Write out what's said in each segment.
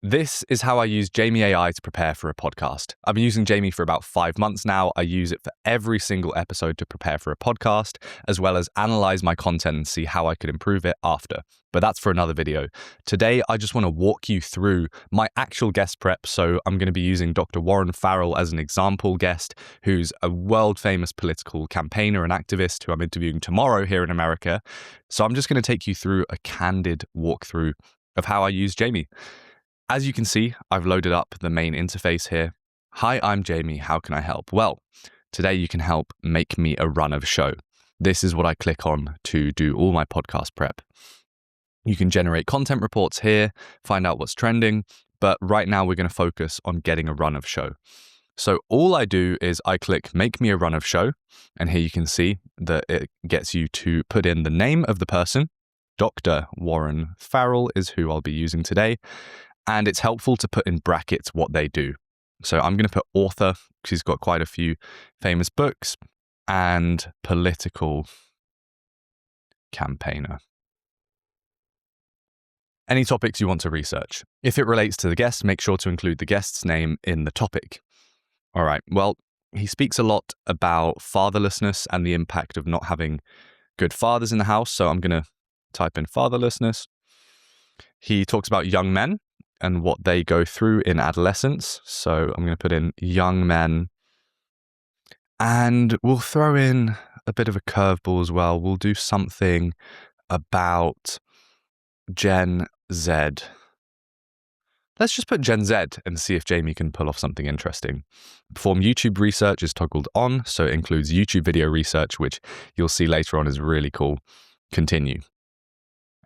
This is how I use Jamie AI to prepare for a podcast. I've been using Jamie for about 5 months now. I use it for every single episode to prepare for a podcast, as well as analyze my content and see how I could improve it after. But that's for another video. Today, I just want to walk you through my actual guest prep. So I'm going to be using Dr. Warren Farrell as an example guest, who's a world famous political campaigner and activist who I'm interviewing tomorrow here in America. So I'm just going to take you through a candid walkthrough of how I use Jamie. As you can see, I've loaded up the main interface here. Hi, I'm Jamie. How can I help? Well, today you can help make me a run of show. This is what I click on to do all my podcast prep. You can generate content reports here, find out what's trending, but right now we're going to focus on getting a run of show. So all I do is I click make me a run of show, and here you can see that it gets you to put in the name of the person. Dr. Warren Farrell is who I'll be using today. And it's helpful to put in brackets what they do. So I'm going to put author, because he's got quite a few famous books, and political campaigner. Any topics you want to research. If it relates to the guest, make sure to include the guest's name in the topic. All right, well, he speaks a lot about fatherlessness and the impact of not having good fathers in the house. So I'm going to type in fatherlessness. He talks about young men and what they go through in adolescence. So I'm going to put in young men. And we'll throw in a bit of a curveball as well. We'll do something about Gen Z. Let's just put Gen Z and see if Jamie can pull off something interesting. Perform YouTube research is toggled on, so it includes YouTube video research, which you'll see later on is really cool. Continue.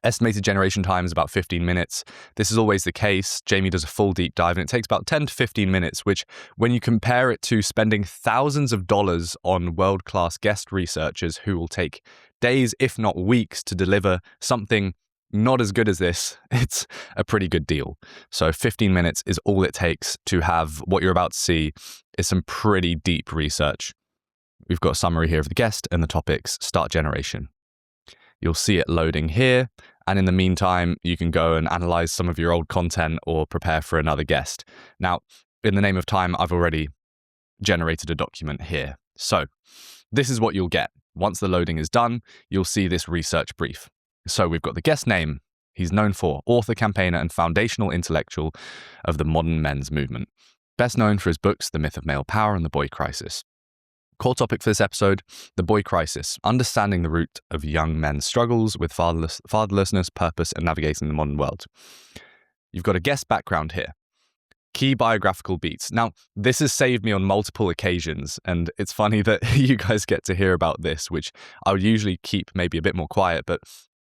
Estimated generation time is about 15 minutes. This is always the case. Jamie does a full deep dive and it takes about 10 to 15 minutes, which when you compare it to spending thousands of dollars on world-class guest researchers who will take days, if not weeks, to deliver something not as good as this, it's a pretty good deal. So 15 minutes is all it takes to have what you're about to see is some pretty deep research. We've got a summary here of the guest and the topics, start generation. You'll see it loading here. And in the meantime, you can go and analyze some of your old content or prepare for another guest. Now, in the name of time, I've already generated a document here. So this is what you'll get. Once the loading is done, you'll see this research brief. So we've got the guest name. He's known for author, campaigner, and foundational intellectual of the modern men's movement. Best known for his books, The Myth of Male Power and The Boy Crisis. Core topic for this episode, the boy crisis, understanding the root of young men's struggles with fatherlessness, purpose, and navigating the modern world. You've got a guest background here. Key biographical beats. Now, this has saved me on multiple occasions, and it's funny that you guys get to hear about this, which I would usually keep maybe a bit more quiet, but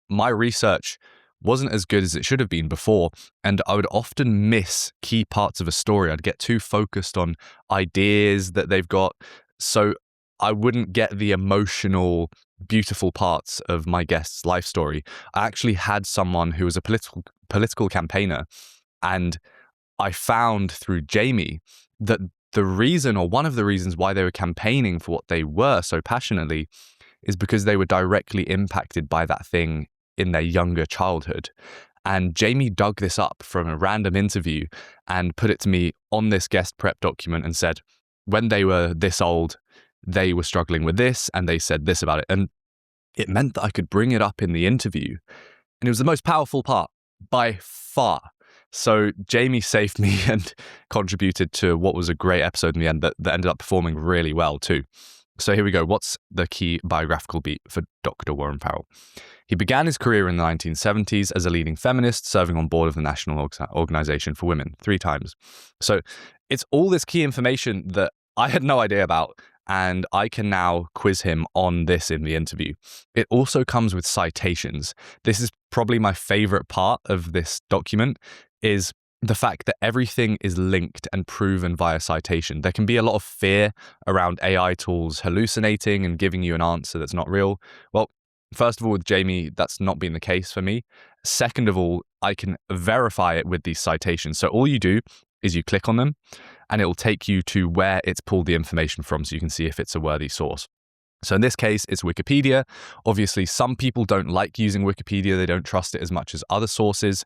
my research wasn't as good as it should have been before, and I would often miss key parts of a story. I'd get too focused on ideas that they've got, so I wouldn't get the emotional, beautiful parts of my guest's life story. I actually had someone who was a political campaigner, and I found through Jamie that the reason, or one of the reasons why they were campaigning for what they were so passionately, is because they were directly impacted by that thing in their younger childhood. And Jamie dug this up from a random interview and put it to me on this guest prep document and said, when they were this old, they were struggling with this, and they said this about it. And it meant that I could bring it up in the interview. And it was the most powerful part by far. So Jamie saved me and contributed to what was a great episode in the end that ended up performing really well too. So here we go. What's the key biographical beat for Dr. Warren Farrell? He began his career in the 1970s as a leading feminist, serving on board of the National Organization for Women 3 times. So it's all this key information that I had no idea about, and I can now quiz him on this in the interview. It also comes with citations. This is probably my favorite part of this document, is the fact that everything is linked and proven via citation. There can be a lot of fear around AI tools hallucinating and giving you an answer that's not real. Well, first of all, with Jamie, that's not been the case for me. Second of all, I can verify it with these citations. So all you do is you click on them and it will take you to where it's pulled the information from, so you can see if it's a worthy source. So in this case, it's Wikipedia. Obviously, some people don't like using Wikipedia. They don't trust it as much as other sources.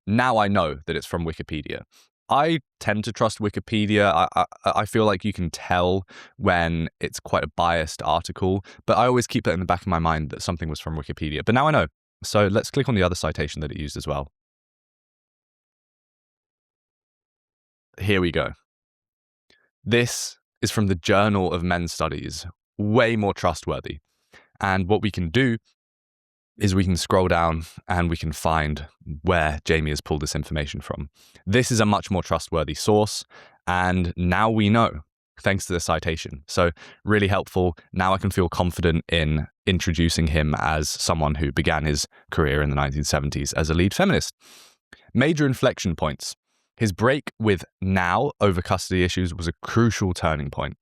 Now I know that it's from Wikipedia. I tend to trust Wikipedia. I feel like you can tell when it's quite a biased article, but I always keep it in the back of my mind that something was from Wikipedia. But now I know. So let's click on the other citation that it used as well. Here we go. This is from the Journal of Men's Studies, way more trustworthy. And what we can do is we can scroll down and we can find where Jamie has pulled this information from. This is a much more trustworthy source, and now we know, thanks to the citation. So really helpful. Now I can feel confident in introducing him as someone who began his career in the 1970s as a lead feminist. Major inflection points. His break with Now over custody issues was a crucial turning point.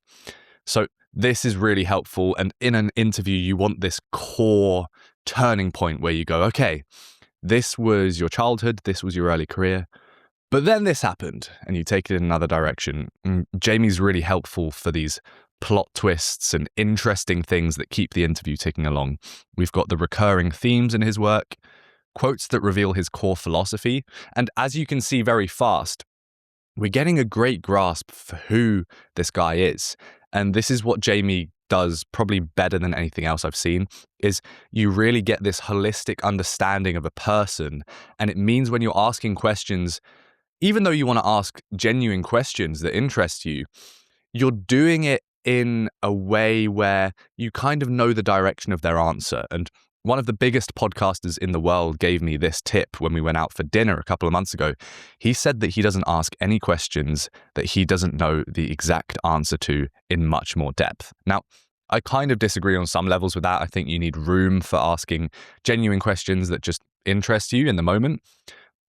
So this is really helpful. And in an interview, you want this core turning point where you go, okay, this was your childhood, this was your early career, but then this happened, and you take it in another direction. Jamie's really helpful for these plot twists and interesting things that keep the interview ticking along. We've got the recurring themes in his work, quotes that reveal his core philosophy, and as you can see very fast, we're getting a great grasp for who this guy is. And this is what Jamie does probably better than anything else I've seen, is you really get this holistic understanding of a person. And it means when you're asking questions, even though you want to ask genuine questions that interest you, you're doing it in a way where you kind of know the direction of their answer. And one of the biggest podcasters in the world gave me this tip when we went out for dinner a couple of months ago. He said that he doesn't ask any questions that he doesn't know the exact answer to in much more depth. Now, I kind of disagree on some levels with that. I think you need room for asking genuine questions that just interest you in the moment.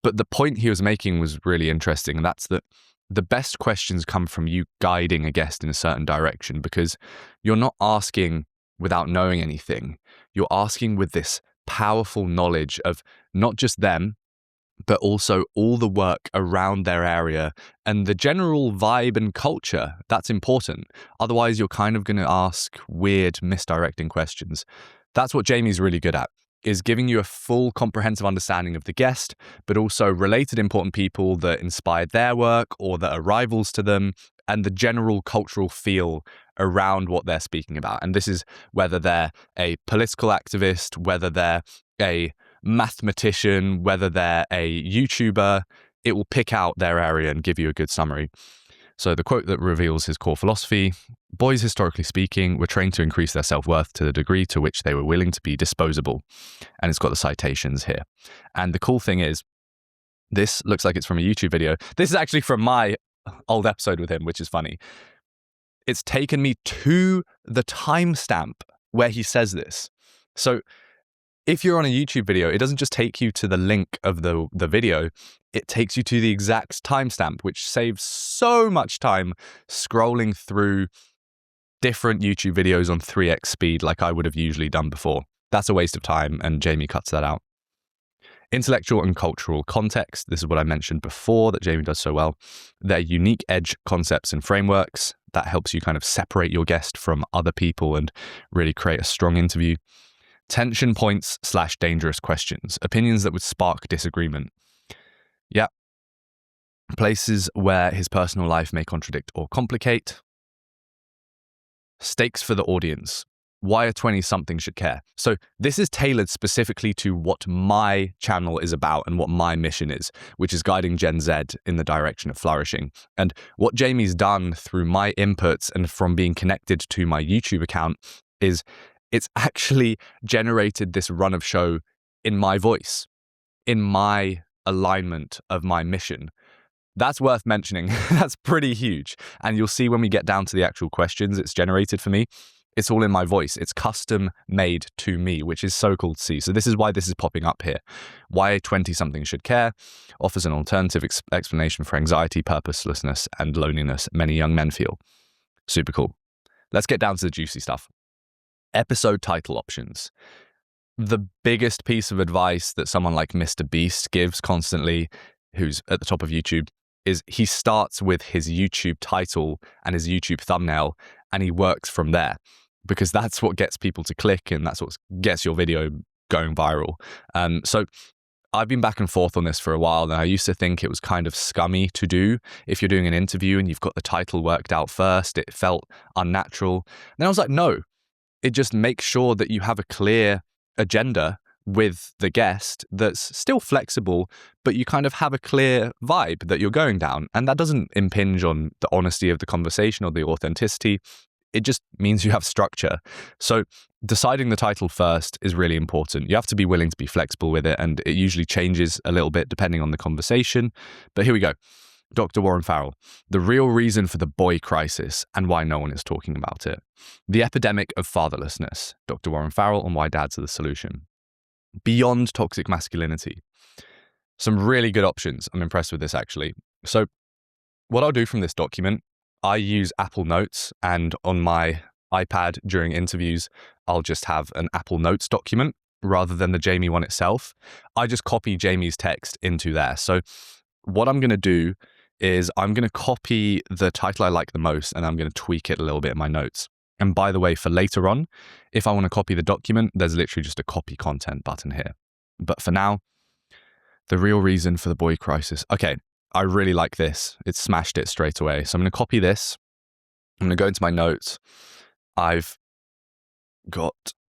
But the point he was making was really interesting. And that's that the best questions come from you guiding a guest in a certain direction, because you're not asking without knowing anything. You're asking with this powerful knowledge of not just them, but also all the work around their area and the general vibe and culture. That's important. Otherwise, you're kind of going to ask weird, misdirecting questions. That's what Jamie's really good at, is giving you a full comprehensive understanding of the guest, but also related important people that inspired their work or that are rivals to them, and the general cultural feel around what they're speaking about. And this is whether they're a political activist, whether they're a mathematician, whether they're a YouTuber, it will pick out their area and give you a good summary. So the quote that reveals his core philosophy: boys, historically speaking, were trained to increase their self-worth to the degree to which they were willing to be disposable. And it's got the citations here. And the cool thing is, this looks like it's from a YouTube video. This is actually from my old episode with him, which is funny. It's taken me to the timestamp where he says this. So if you're on a YouTube video, it doesn't just take you to the link of the video, it takes you to the exact timestamp, which saves so much time scrolling through different YouTube videos on 3x speed like I would have usually done before. That's a waste of time, and Jamie cuts that out. Intellectual and cultural context. This is what I mentioned before that Jamie does so well. Their unique edge concepts and frameworks. That helps you kind of separate your guest from other people and really create a strong interview. Tension points / dangerous questions. Opinions that would spark disagreement. Yeah. Places where his personal life may contradict or complicate. Stakes for the audience. Why a 20-something should care. So this is tailored specifically to what my channel is about and what my mission is, which is guiding Gen Z in the direction of flourishing. And what Jamie's done through my inputs and from being connected to my YouTube account is it's actually generated this run of show in my voice, in my alignment of my mission. That's worth mentioning. That's pretty huge. And you'll see when we get down to the actual questions it's generated for me, it's all in my voice. It's custom made to me, which is so cool to see. So this is why this is popping up here. Why 20-something should care offers an alternative explanation for anxiety, purposelessness, and loneliness many young men feel. Super cool. Let's get down to the juicy stuff. Episode title options. The biggest piece of advice that someone like Mr. Beast gives constantly, who's at the top of YouTube, is he starts with his YouTube title and his YouTube thumbnail, and he works from there, because that's what gets people to click and that's what gets your video going viral. So I've been back and forth on this for a while now. I used to think it was kind of scummy to do if you're doing an interview and you've got the title worked out first. It felt unnatural. And then I was like, no, it just makes sure that you have a clear agenda with the guest that's still flexible, but you kind of have a clear vibe that you're going down. And that doesn't impinge on the honesty of the conversation or the authenticity. It just means you have structure. So deciding the title first is really important. You have to be willing to be flexible with it, and it usually changes a little bit depending on the conversation. But here we go. Dr. Warren Farrell, the real reason for the boy crisis and why no one is talking about it. The epidemic of fatherlessness. Dr. Warren Farrell on why dads are the solution. Beyond toxic masculinity. Some really good options. I'm impressed with this, actually. So what I'll do from this document, I use Apple Notes, and on my iPad during interviews, I'll just have an Apple Notes document rather than the Jamie one itself. I just copy Jamie's text into there. So what I'm going to do is I'm going to copy the title I like the most, and I'm going to tweak it a little bit in my notes. And by the way, for later on, if I want to copy the document, there's literally just a copy content button here. But for now, the real reason for the boy crisis. Okay, I really like this. It smashed it straight away. So I'm going to copy this. I'm going to go into my notes. I've got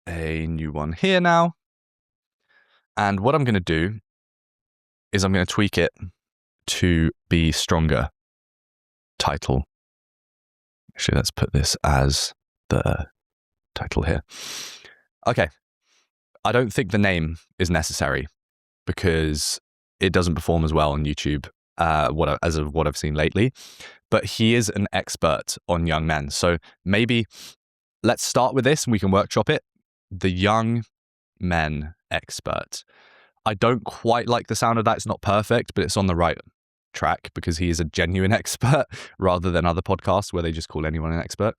a new one here now. And what I'm going to do is I'm going to tweak it to be stronger. Title. Actually, let's put this as the title here. Okay. I don't think the name is necessary because it doesn't perform as well on YouTube as of what I've seen lately. But he is an expert on young men. So maybe let's start with this and we can workshop it. The young men expert. I don't quite like the sound of that. It's not perfect, but it's on the right track because he is a genuine expert rather than other podcasts where they just call anyone an expert.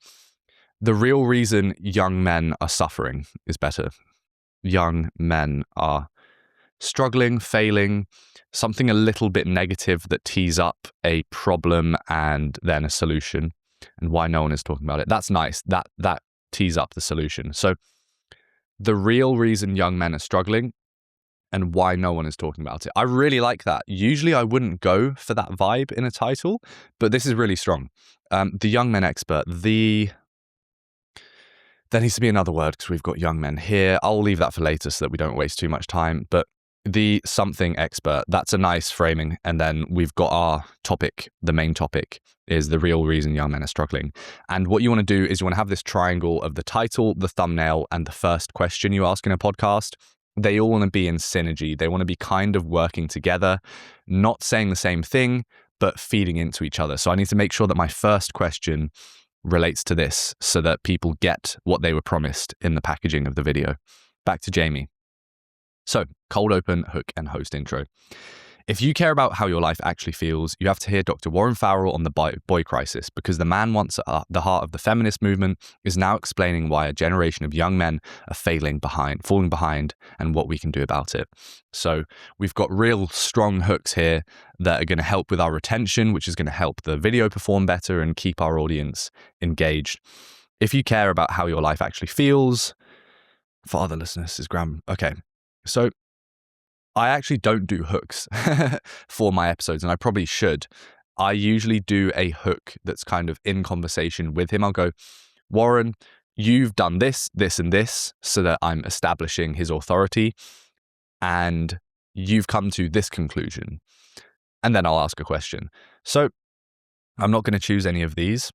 The real reason young men are suffering is better. Young men are struggling, failing, something a little bit negative that tees up a problem and then a solution, and why no one is talking about it. That's nice. That tees up the solution. So the real reason young men are struggling and why no one is talking about it. I really like that. Usually I wouldn't go for that vibe in a title, but this is really strong. The young men expert, there needs to be another word because we've got young men here. I'll leave that for later so that we don't waste too much time. But the something expert, that's a nice framing. And then we've got our topic. The main topic is the real reason young men are struggling. And what you want to do is you want to have this triangle of the title, the thumbnail, and the first question you ask in a podcast. They all want to be in synergy. They want to be kind of working together, not saying the same thing, but feeding into each other. So I need to make sure that my first question relates to this so that people get what they were promised in the packaging of the video. Back to Jamie. So, cold open, hook, and host intro. If you care about how your life actually feels, you have to hear Dr. Warren Farrell on the boy crisis, because the man once at the heart of the feminist movement is now explaining why a generation of young men are falling behind, and what we can do about it. So we've got real strong hooks here that are going to help with our retention, which is going to help the video perform better and keep our audience engaged. If you care about how your life actually feels, fatherlessness is grand. Okay, so I actually don't do hooks for my episodes, and I probably should. I usually do a hook that's kind of in conversation with him. I'll go, Warren, you've done this, this, and this, so that I'm establishing his authority, and you've come to this conclusion. And then I'll ask a question. So I'm not going to choose any of these,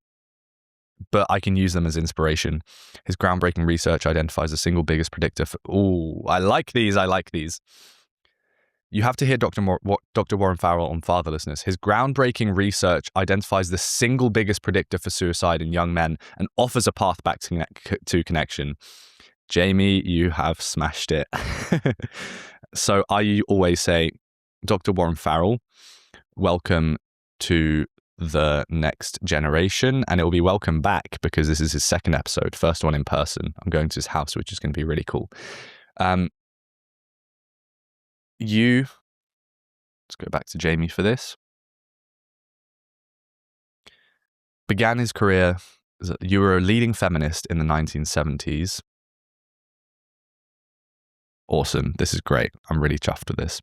but I can use them as inspiration. His groundbreaking research identifies the single biggest predictor for... Ooh, I like these. You have to hear Dr. Warren Farrell on fatherlessness. His groundbreaking research identifies the single biggest predictor for suicide in young men and offers a path back to connection. Jamie, you have smashed it. So I always say, Dr. Warren Farrell, welcome to the next generation, and it will be welcome back because this is his second episode, first one in person. I'm going to his house, which is going to be really cool. Let's go back to Jamie for this. Began his career, you were a leading feminist in the 1970s. Awesome. This is great. I'm really chuffed with this.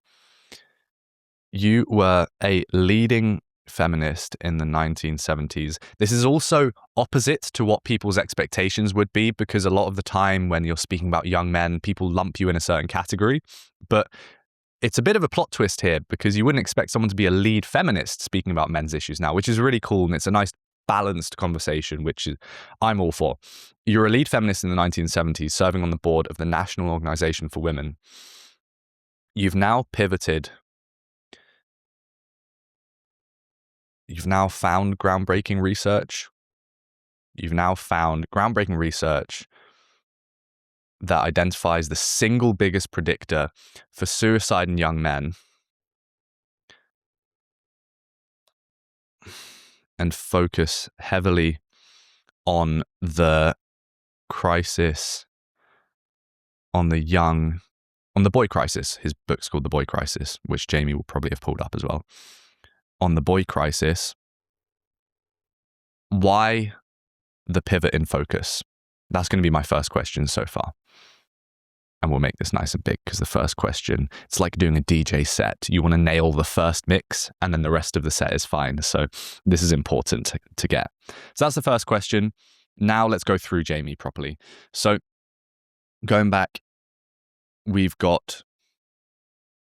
You were a leading feminist in the 1970s. This is also opposite to what people's expectations would be, because a lot of the time when you're speaking about young men, people lump you in a certain category. But it's a bit of a plot twist here, because you wouldn't expect someone to be a lead feminist speaking about men's issues now, which is really cool. And it's a nice balanced conversation, which I'm all for. You're a lead feminist in the 1970s, serving on the board of the National Organization for Women. You've now pivoted. You've now found groundbreaking research. You've now found groundbreaking research that identifies the single biggest predictor for suicide in young men and focus heavily on the crisis, on the boy crisis. His book's called The Boy Crisis, which Jamie will probably have pulled up as well. On the boy crisis, why the pivot in focus? That's going to be my first question so far. And we'll make this nice and big, because the first question, it's like doing a DJ set. You want to nail the first mix and then the rest of the set is fine. So this is important to get. So that's the first question. Now let's go through Jamie properly. So going back, we've got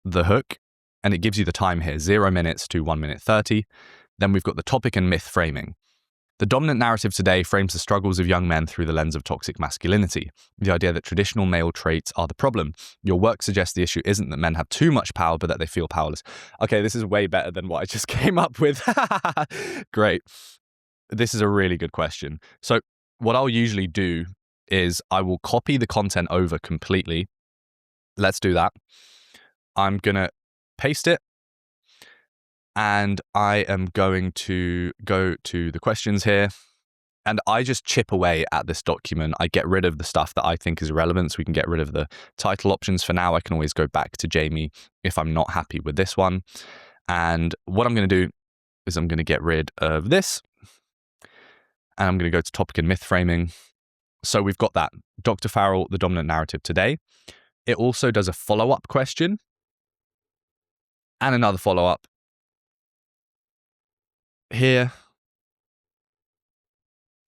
the hook, and it gives you the time here, 0 minutes to 1 minute 30. Then we've got the topic and myth framing. The dominant narrative today frames the struggles of young men through the lens of toxic masculinity, the idea that traditional male traits are the problem. Your work suggests the issue isn't that men have too much power, but that they feel powerless. Okay, this is way better than what I just came up with. Great. This is a really good question. So what I'll usually do is I will copy the content over completely. Let's do that. I'm going to paste it. And I am going to go to the questions here, and I just chip away at this document. I get rid of the stuff that I think is relevant, so we can get rid of the title options for now. I can always go back to Jamie if I'm not happy with this one. And what I'm going to do is I'm going to get rid of this, and I'm going to go to topic and myth framing. So we've got that. Dr. Farrell, the dominant narrative today. It also does a follow-up question and another follow-up here.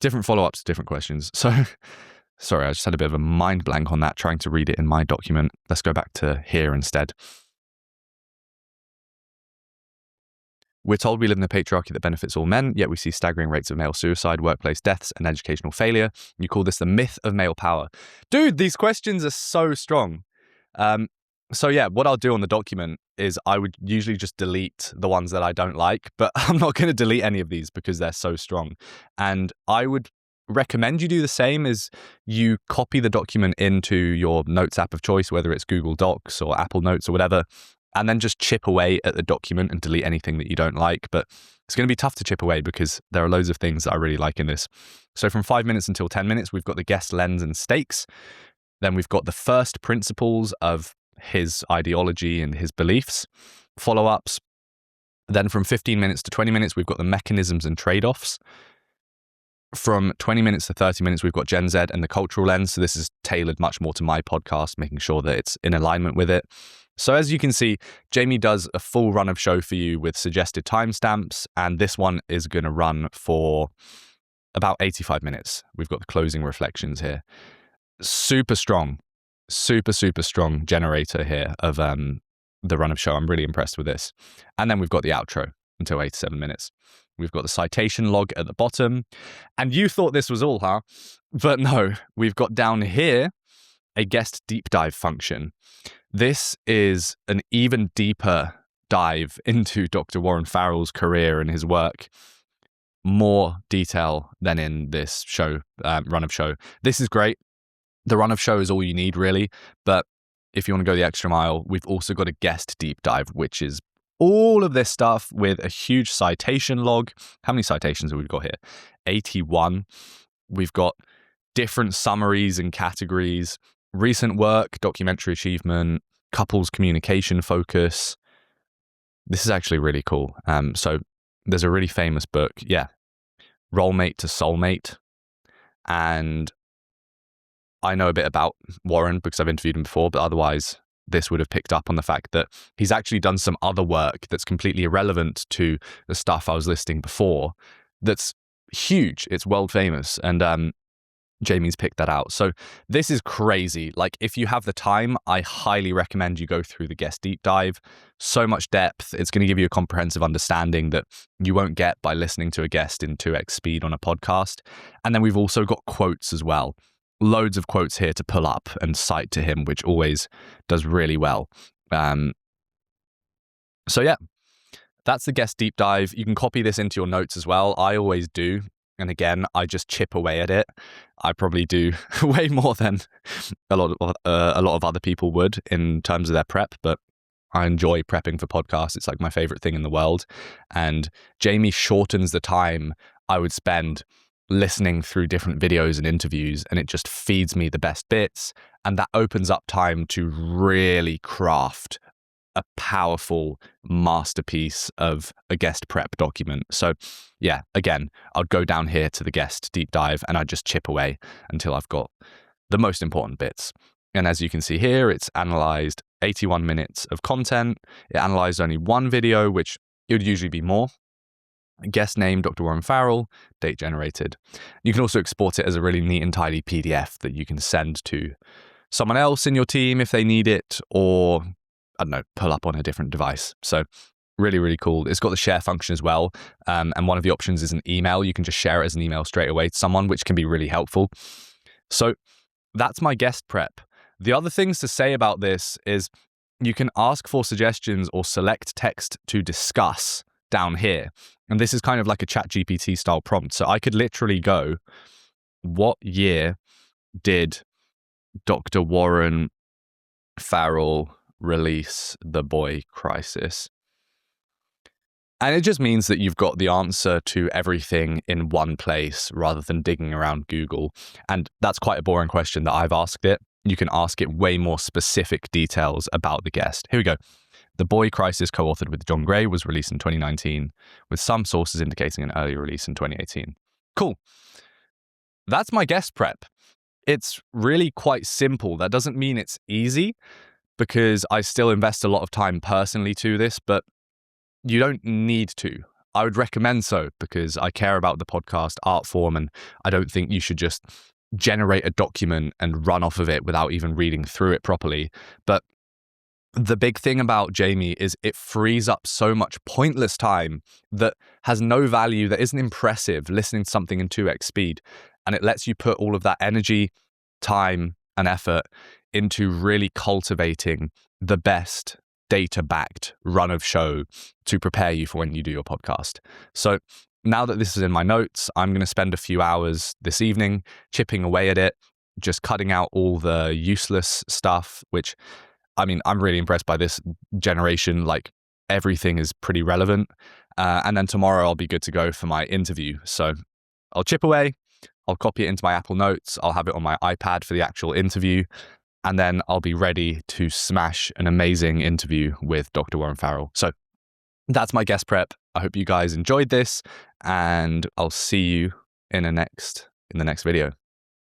Different follow-ups to different questions. So, sorry, I just had a bit of a mind blank on that, trying to read it in my document. Let's go back to here instead. We're told we live in a patriarchy that benefits all men, yet we see staggering rates of male suicide, workplace deaths, and educational failure. You call this the myth of male power. Dude, these questions are so strong. So yeah, what I'll do on the document is I would usually just delete the ones that I don't like, but I'm not going to delete any of these because they're so strong. And I would recommend you do the same, as you copy the document into your notes app of choice, whether it's Google Docs or Apple Notes or whatever, and then just chip away at the document and delete anything that you don't like. But it's going to be tough to chip away because there are loads of things that I really like in this. So from 5 minutes until 10 minutes, we've got the guest lens and stakes. Then we've got the first principles of his ideology and his beliefs, follow-ups. Then from 15 minutes to 20 minutes, we've got the mechanisms and trade-offs. From 20 minutes to 30 minutes, we've got Gen Z and the cultural lens. So this is tailored much more to my podcast, making sure that it's in alignment with it. So as you can see, Jamie does a full run of show for you with suggested timestamps, and this one is going to run for about 85 minutes. We've got the closing reflections here. Super strong generator here of the run of show. I'm really impressed with this. And then we've got the outro until 87 minutes. We've got the citation log at the bottom. And you thought this was all, huh? But no, we've got down here a guest deep dive function. This is an even deeper dive into Dr. Warren Farrell's career and his work. More detail than in this show, run of show. This is great. The run of show is all you need, really. But if you want to go the extra mile, we've also got a guest deep dive, which is all of this stuff with a huge citation log. How many citations have we got here? 81. We've got different summaries and categories, recent work, documentary achievement, couples communication focus. This is actually really cool. So there's a really famous book, Role Mate to Soulmate. And I know a bit about Warren because I've interviewed him before, but otherwise this would have picked up on the fact that he's actually done some other work that's completely irrelevant to the stuff I was listing before. That's huge. It's world famous. And Jamie's picked that out. So this is crazy. Like, if you have the time, I highly recommend you go through the guest deep dive. So much depth. It's going to give you a comprehensive understanding that you won't get by listening to a guest in 2x speed on a podcast. And then we've also got quotes as well. Loads of quotes here to pull up and cite to him, which always does really well. So yeah, that's the guest deep dive. You can copy this into your notes as well. I always do. And again, I just chip away at it. I probably do way more than a lot of other people would in terms of their prep, but I enjoy prepping for podcasts. It's like my favorite thing in the world. And Jamie shortens the time I would spend listening through different videos and interviews, and it just feeds me the best bits. And that opens up time to really craft a powerful masterpiece of a guest prep document. So yeah, again, I'd go down here to the guest deep dive and I'd just chip away until I've got the most important bits. And as you can see here, it's analyzed 81 minutes of content. It analyzed only one video, which it would usually be more. Guest name, Dr. Warren Farrell, date generated. You can also export it as a really neat and tidy PDF that you can send to someone else in your team if they need it, or I don't know, pull up on a different device. So really, really cool. It's got the share function as well. And one of the options is an email. You can just share it as an email straight away to someone, which can be really helpful. So that's my guest prep. The other things to say about this is you can ask for suggestions or select text to discuss down here. And this is kind of like a ChatGPT style prompt. So I could literally go, what year did Dr. Warren Farrell release The Boy Crisis? And it just means that you've got the answer to everything in one place rather than digging around Google. And that's quite a boring question that I've asked it. You can ask it way more specific details about the guest. Here we go. The Boy Crisis, co-authored with John Gray, was released in 2019, with some sources indicating an early release in 2018. Cool. That's my guest prep. It's really quite simple. That doesn't mean it's easy, because I still invest a lot of time personally to this, but you don't need to. I would recommend so, because I care about the podcast art form, and I don't think you should just generate a document and run off of it without even reading through it properly. But the big thing about Jamie is it frees up so much pointless time that has no value, that isn't impressive, listening to something in 2x speed. And it lets you put all of that energy, time, and effort into really cultivating the best data-backed run of show to prepare you for when you do your podcast. So now that this is in my notes, I'm going to spend a few hours this evening chipping away at it, just cutting out all the useless stuff, which, I mean, I'm really impressed by this generation. Like, everything is pretty relevant. And then tomorrow I'll be good to go for my interview. So I'll chip away, I'll copy it into my Apple Notes, I'll have it on my iPad for the actual interview, and then I'll be ready to smash an amazing interview with Dr. Warren Farrell. So that's my guest prep. I hope you guys enjoyed this, and I'll see you in the next video.